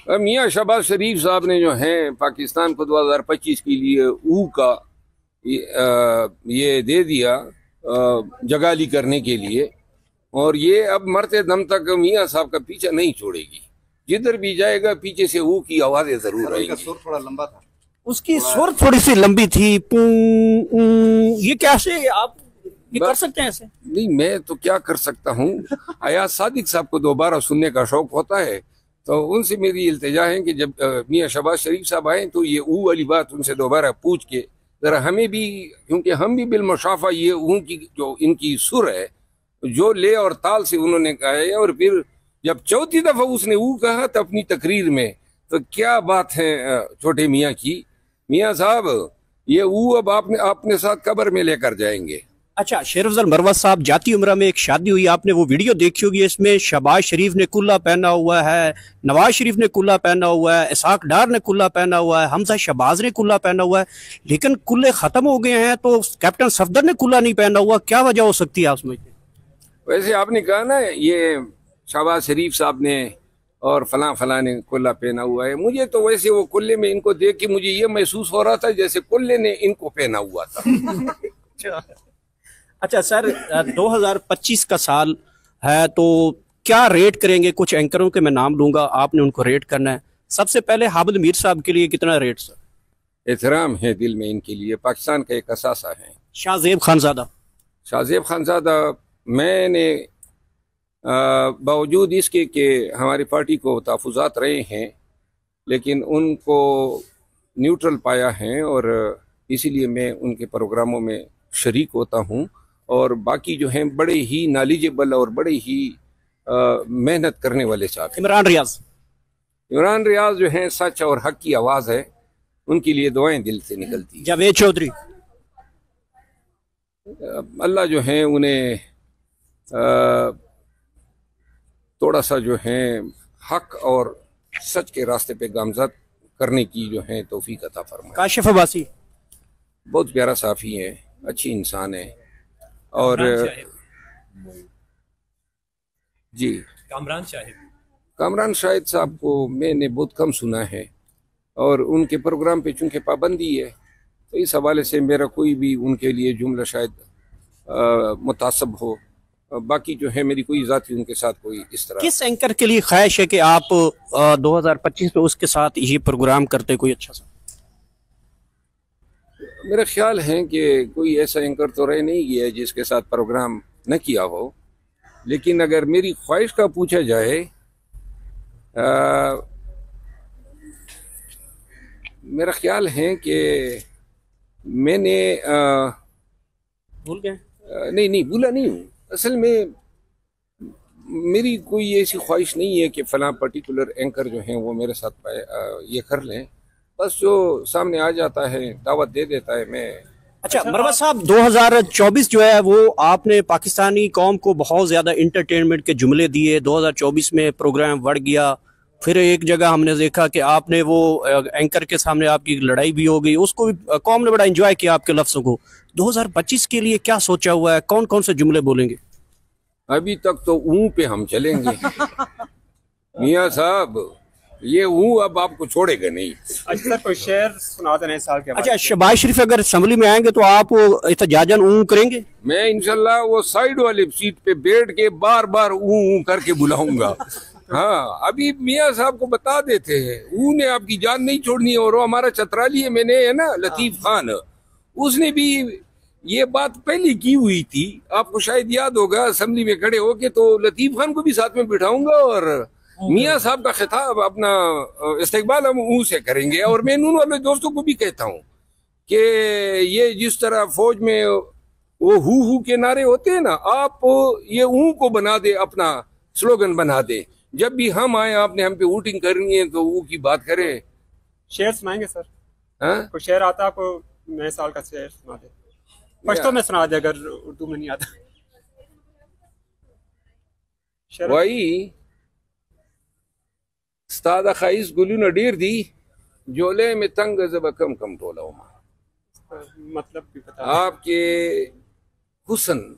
मियाँ शहबाज शरीफ साहब ने जो हैं पाकिस्तान को 2025 के लिए ऊ का ये दे दिया जगाली करने के लिए। और ये अब मरते दम तक मियाँ साहब का पीछा नहीं छोड़ेगी। जिधर भी जाएगा पीछे से ऊ की आवाजें जरूर आएंगी। सुर थोड़ा लंबा था, उसकी सुर थोड़ी सी लंबी थी। ये कैसे आप ये कर सकते हैं ऐसे? नहीं, मैं तो क्या कर सकता हूँ। अयाज सादिक साहब को दोबारा सुनने का शौक होता है, तो उनसे मेरी इल्तिजा है कि जब मियाँ शहबाज शरीफ साहब आए तो ये ऊ वाली बात उनसे दोबारा पूछ के जरा हमें भी, क्योंकि हम भी बिलमुशाफा ये ऊ की जो इनकी सुर है, जो ले और ताल से उन्होंने कहा है। और फिर जब चौथी दफा उसने ऊ कहा तो अपनी तकरीर में, तो क्या बात है छोटे मियाँ की। मियाँ साहब, ये ऊ अब आपने साथ कब्र में लेकर जाएंगे। अच्छा, शेर अफजल मरवत साहब, जाती उम्र में एक शादी हुई, आपने वो वीडियो देखी होगी। इसमें शहबाज शरीफ ने कुल्ला पहना हुआ है, नवाज शरीफ ने कुल्ला पहना हुआ है, इसाक डार ने कुल्ला पहना हुआ है, हमजा शहबाज ने कुल्ला पहना हुआ है, लेकिन कुल्ले खत्म हो गए हैं तो कैप्टन सफदर ने कुल्ला नहीं पहना हुआ। क्या वजह हो सकती है आप समझते हैं? वैसे आपने कहा ना ये शहबाज शरीफ साहब ने और फलां फलां ने कुल्ला पहना हुआ है, मुझे तो वैसे वो कुल्ले में इनको देख के मुझे ये महसूस हो रहा था जैसे कुल्ले ने इनको पहना हुआ था। अच्छा सर, 2025 का साल है तो क्या रेट करेंगे? कुछ एंकरों के मैं नाम लूंगा, आपने उनको रेट करना है। सबसे पहले हामिद मीर साहब के लिए कितना रेट सर? एहतराम है दिल में इनके लिए, पाकिस्तान का एक असासा है। शाहजेब खानजादा? शाहजेब खानजादा, मैंने बावजूद इसके कि हमारी पार्टी को तहफ़्फ़ुज़ात रहे हैं, लेकिन उनको न्यूट्रल पाया है और इसीलिए मैं उनके प्रोग्रामों में शरीक होता हूँ। और बाकी जो हैं बड़े ही नॉलेजेबल और बड़े ही मेहनत करने वाले साहब। इमरान रियाज? इमरान रियाज जो हैं सच और हक की आवाज़ है, उनके लिए दुआएं दिल से निकलती हैं। जावेद चौधरी? अल्लाह जो है उन्हें थोड़ा सा जो है हक और सच के रास्ते पे गामजद करने की जो है तौफीक अता फरमाए। काशिफ अब्बासी? बहुत प्यारा साफ़ी है, अच्छी इंसान है। और जी, कामरान शाहिद साहब को मैंने बहुत कम सुना है और उनके प्रोग्राम पे चूंकि पाबंदी है तो इस हवाले से मेरा कोई भी उनके लिए जुमला शायद मुतासब हो। बाकी जो है मेरी कोई ज़ाती उनके साथ कोई इस तरह। किस एंकर के लिए ख्वाहिश है कि आप 2025 में उसके साथ ये प्रोग्राम करते कोई अच्छा सा? मेरा ख्याल है कि कोई ऐसा एंकर तो रह नहीं गया है जिसके साथ प्रोग्राम न किया हो, लेकिन अगर मेरी ख्वाहिश का पूछा जाए, मेरा ख्याल है कि मैंने भूल गए? नहीं भूला नहीं हूँ। असल में मेरी कोई ऐसी ख्वाहिश नहीं है कि फलां पर्टिकुलर एंकर जो हैं वो मेरे साथ ये कर लें। बस जो सामने आ जाता है दावत दे देता है मैं। अच्छा मरवत साहब, 2024 जो है वो आपने पाकिस्तानी कौम को बहुत ज्यादा इंटरटेनमेंट के जुमले दिए। 2024 में प्रोग्राम बढ़ गया, फिर एक जगह हमने देखा कि आपने वो एंकर के सामने आपकी लड़ाई भी हो गई, उसको भी कौम ने बड़ा एंजॉय किया आपके लफ्जों को। 2025 के लिए क्या सोचा हुआ है? कौन कौन से जुमले बोलेंगे? अभी तक तो ऊँ पे हम चलेंगे। मियाँ साहब, ये ऊँ अब आपको छोड़ेगा नहीं। अच्छा कोई शेर सुना दे नए साल के। अच्छा, शहबाज शरीफ अगर असम्बली में आएंगे तो आप एहतजाजन ऊँ करेंगे? मैं इंशाल्लाह वो साइड वाले सीट पे बैठ के बार बार ऊँ करके बुलाऊंगा। हाँ, अभी मियाँ साहब को बता देते हैं ऊँ ने आपकी जान नहीं छोड़नी है। और वो हमारा चतराली है, मैंने है ना लतीफ खान, उसने भी ये बात पहले की हुई थी, आपको शायद याद होगा। असेंबली में खड़े होके तो लतीफ खान को भी साथ में बिठाऊंगा और मियाँ साहब का खिताब अपना इस्तेकबाल हम ऊँ से करेंगे। और मैं उन वाले दोस्तों को भी कहता हूँ कि ये जिस तरह फौज में वो हु के नारे होते हैं ना, आप ये ऊँ को बना दे, अपना स्लोगन बना दे। जब भी हम आए आपने हम पे वोटिंग करनी है तो ऊ की बात करें। शेर सुनाएंगे सर? हाँ, कोई शेर आता है आपको नए साल का? शेर सुना दे, पश्तो में सुना दे अगर उर्दू में नहीं आता। शेर वही स्तादा खाइस गुलू न डीर दी जोले में तंग जब कम कम टोला मतलब भी बता। आपके हुस्न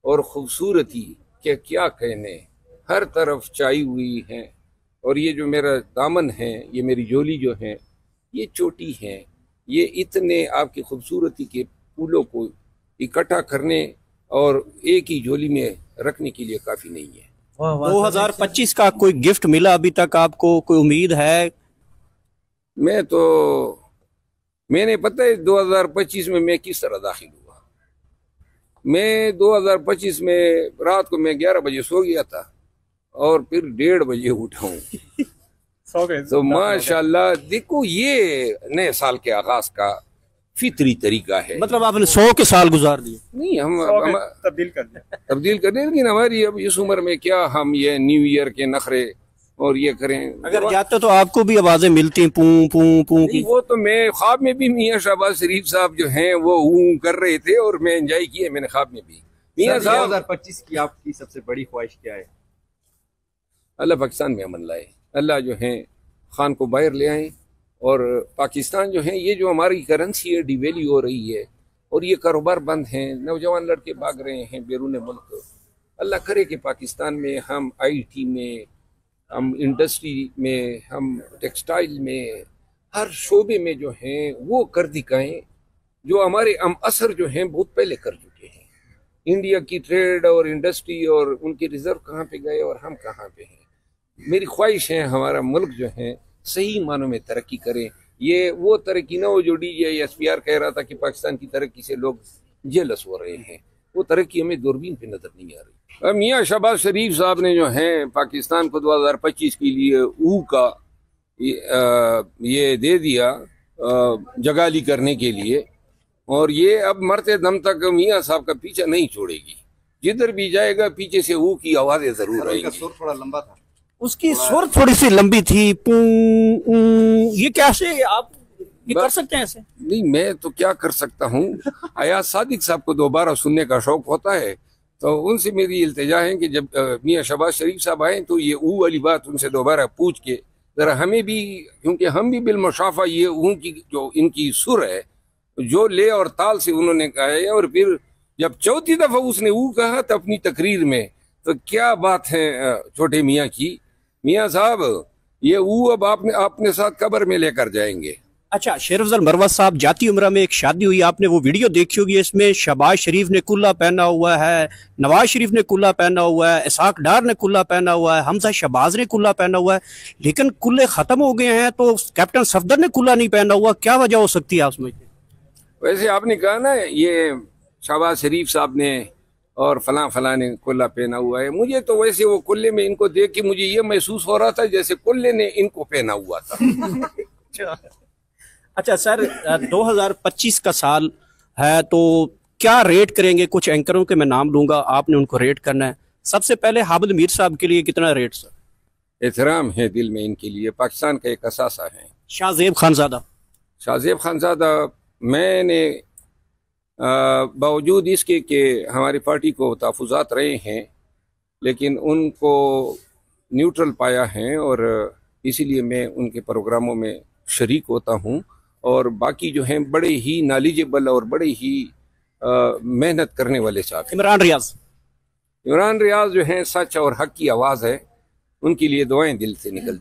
और खूबसूरती के क्या कहने, हर तरफ चाई हुई है और ये जो मेरा दामन है, ये मेरी झोली जो है, ये चोटी है, ये इतने आपकी खूबसूरती के फूलों को इकट्ठा करने और एक ही झोली में रखने के लिए काफ़ी नहीं है। 2025 का कोई गिफ्ट मिला अभी तक आपको, कोई उम्मीद है? मैंने पता है 2025 में मैं किस तरह दाखिल हुआ। मैं 2025 में रात को मैं 11 बजे सो गया था और फिर 1:30 बजे उठा हूँ। सो गए तो माशाल्लाह देखो, ये नए साल के आगाज का फितरी तरीका है। मतलब आपने 100 के साल गुजार दिए? नहीं, हम तब्दील कर दिया। तब्दील कर दें, लेकिन हमारी अब इस उम्र में क्या हम ये न्यू ईयर के नखरे और ये करें। अगर जाते तो आपको भी आवाजें मिलती पू पू पू की? वो तो मैं ख्वाब में भी मियाँ शहबाज शरीफ साहब जो हैं वो ऊँ कर रहे थे और मैं एंजॉय किए मैंने ख्वाब में भी। मियाँ साहब, 2025 की आपकी सबसे बड़ी ख्वाहिश क्या है? अल्लाह पाकिस्तान में अमन लाए, अल्लाह जो है खान को बाहर ले आए, और पाकिस्तान जो है, ये जो हमारी करेंसी है डिवेल्यू हो रही है और ये कारोबार बंद हैं, नौजवान लड़के भाग रहे हैं बैरून मुल्क। अल्लाह करे कि पाकिस्तान में हम IT में, हम इंडस्ट्री में, हम टेक्सटाइल में, हर शोबे में जो हैं वो कर दिखाएं जो हमारे हम असर जो हैं बहुत पहले कर चुके हैं। इंडिया की ट्रेड और इंडस्ट्री और उनके रिजर्व कहाँ पे गए और हम कहाँ पे हैं। मेरी ख्वाहिश है हमारा मुल्क जो है सही मानों में तरक्की करे। ये वो तरक्की ना हो जो DJSPR कह रहा था कि पाकिस्तान की तरक्की से लोग जेलस हो रहे हैं, वो तरक्की हमें दूरबीन पे नजर नहीं आ रही। अब मियाँ शहबाज शरीफ साहब ने जो है पाकिस्तान को 2025 के लिए का ये दे दिया जगाली करने के लिए, और ये अब मरते दम तक मियाँ साहब का पीछा नहीं छोड़ेगी। जिधर भी जाएगा पीछे से की आवाजें जरूर आएंगी। सुर थोड़ा लंबा था, उसकी सुर थोड़ी सी लंबी थी, पू ये कैसे आप ये कर सकते हैं ऐसे? नहीं, मैं तो क्या कर सकता हूँ। अयाज सादिक साहब को दोबारा सुनने का शौक होता है, तो उनसे मेरी इल्तिजा है कि जब मियाँ शहबाज शरीफ साहब आए तो ये वाली बात उनसे दोबारा पूछ के जरा हमें भी, क्योंकि हम भी बिलमुशाफा ये की जो इनकी सुर है जो ले और ताल से उन्होंने कहा है, और फिर जब चौथी दफा उसने कहा था अपनी तकरीर में, तो क्या बात है छोटे मियाँ की। मियाँ साहब, ये अब आपने साथ कब्र में लेकर जाएंगे। अच्छा, शेर अफजल मरवत साहब, जाती उम्र में एक शादी हुई, आपने वो वीडियो देखी होगी, इसमें शहबाज शरीफ ने कुल्ला पहना हुआ है, नवाज शरीफ ने कुल्ला पहना हुआ है, इसाक डार ने कुल्ला पहना हुआ है, हमजा शहबाज ने कुल्ला पहना हुआ है, लेकिन कुल्ले खत्म हो गए हैं तो कैप्टन सफदर ने कुल्ला नहीं पहना हुआ। क्या वजह हो सकती है आप समझते? वैसे आपने कहा ना ये शहबाज शरीफ साहब ने और फला ने कुल्ला पहना हुआ है, मुझे तो वैसे वो कुल्ले में इनको देख के मुझे ये महसूस हो रहा था जैसे कुल्ले ने इनको पहना हुआ था। अच्छा सर, 2025 का साल है तो क्या रेट करेंगे? कुछ एंकरों के मैं नाम लूंगा, आपने उनको रेट करना है। सबसे पहले हामिद मीर साहब के लिए कितना रेट सर? एहतराम है दिल में इनके लिए, पाकिस्तान का एक असासा है। शाहजेब खानजादा? शाहजेब खानजादा, मैंने बावजूद इसके कि हमारी पार्टी को तहफ़्फ़ुज़ात रहे हैं, लेकिन उनको न्यूट्रल पाया है और इसीलिए मैं उनके प्रोग्रामों में शरीक होता हूँ। और बाकी जो हैं बड़े ही नॉलेजेबल और बड़े ही मेहनत करने वाले साहब। इमरान रियाज जो हैं सच और हक की आवाज़ है, उनके लिए दुआएं दिल से निकलती।